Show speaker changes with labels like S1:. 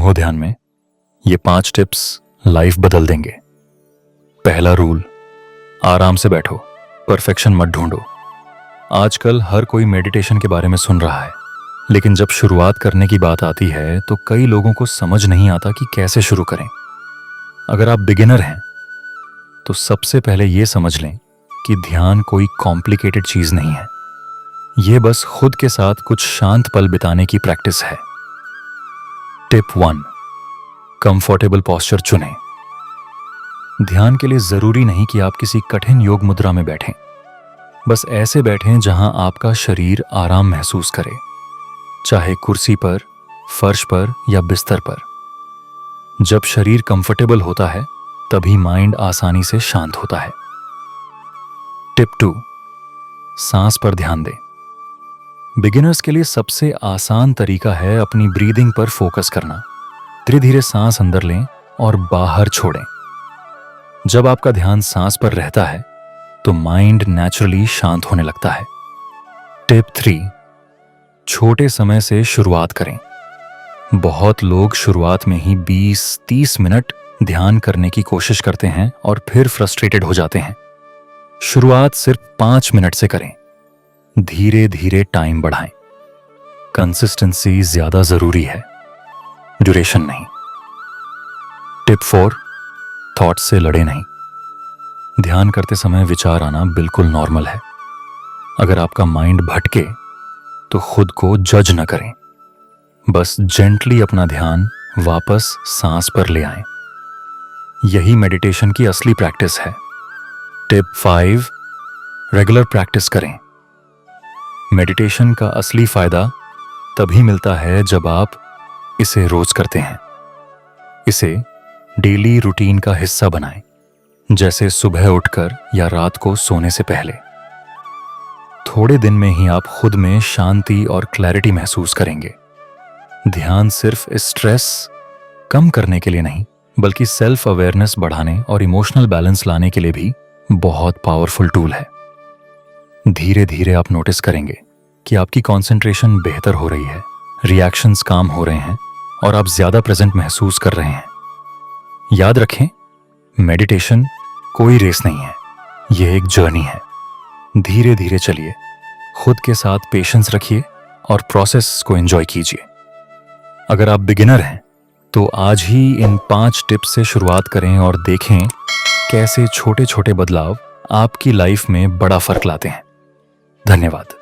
S1: हो ध्यान में, ये 5 टिप्स लाइफ बदल देंगे। पहला रूल, आराम से बैठो, परफेक्शन मत ढूंढो। आजकल हर कोई मेडिटेशन के बारे में सुन रहा है, लेकिन जब शुरुआत करने की बात आती है तो कई लोगों को समझ नहीं आता कि कैसे शुरू करें। अगर आप बिगिनर हैं तो सबसे पहले यह समझ लें कि ध्यान कोई कॉम्प्लिकेटेड चीज नहीं है। यह बस खुद के साथ कुछ शांत पल बिताने की प्रैक्टिस है। टिप 1, कंफर्टेबल पोस्चर चुनें। ध्यान के लिए जरूरी नहीं कि आप किसी कठिन योग मुद्रा में बैठें। बस ऐसे बैठें जहां आपका शरीर आराम महसूस करे, चाहे कुर्सी पर, फर्श पर या बिस्तर पर। जब शरीर कंफर्टेबल होता है तभी माइंड आसानी से शांत होता है। टिप 2, सांस पर ध्यान दें। बिगिनर्स के लिए सबसे आसान तरीका है अपनी ब्रीदिंग पर फोकस करना। धीरे धीरे सांस अंदर लें और बाहर छोड़ें। जब आपका ध्यान सांस पर रहता है तो माइंड नेचुरली शांत होने लगता है। टिप 3, छोटे समय से शुरुआत करें। बहुत लोग शुरुआत में ही 20-30 मिनट ध्यान करने की कोशिश करते हैं और फिर फ्रस्ट्रेटेड हो जाते हैं। शुरुआत सिर्फ 5 मिनट से करें। धीरे धीरे टाइम बढ़ाएं। कंसिस्टेंसी ज्यादा जरूरी है, ड्यूरेशन नहीं। टिप 4, थॉट से लड़े नहीं। ध्यान करते समय विचार आना बिल्कुल नॉर्मल है। अगर आपका माइंड भटके तो खुद को जज न करें। बस जेंटली अपना ध्यान वापस सांस पर ले आएं। यही मेडिटेशन की असली प्रैक्टिस है। टिप 5, रेगुलर प्रैक्टिस करें। मेडिटेशन का असली फायदा तभी मिलता है जब आप इसे रोज करते हैं। इसे डेली रूटीन का हिस्सा बनाएं, जैसे सुबह उठकर या रात को सोने से पहले। थोड़े दिन में ही आप खुद में शांति और क्लैरिटी महसूस करेंगे। ध्यान सिर्फ स्ट्रेस कम करने के लिए नहीं, बल्कि सेल्फ अवेयरनेस बढ़ाने और इमोशनल बैलेंस लाने के लिए भी बहुत पावरफुल टूल है। धीरे धीरे आप नोटिस करेंगे कि आपकी कंसंट्रेशन बेहतर हो रही है, रिएक्शंस काम हो रहे हैं और आप ज्यादा प्रेजेंट महसूस कर रहे हैं। याद रखें, मेडिटेशन कोई रेस नहीं है, यह एक जर्नी है। धीरे धीरे चलिए, खुद के साथ पेशेंस रखिए और प्रोसेस को एंजॉय कीजिए। अगर आप बिगिनर हैं तो आज ही इन 5 टिप्स से शुरुआत करें और देखें कैसे छोटे छोटे बदलाव आपकी लाइफ में बड़ा फर्क लाते हैं। धन्यवाद।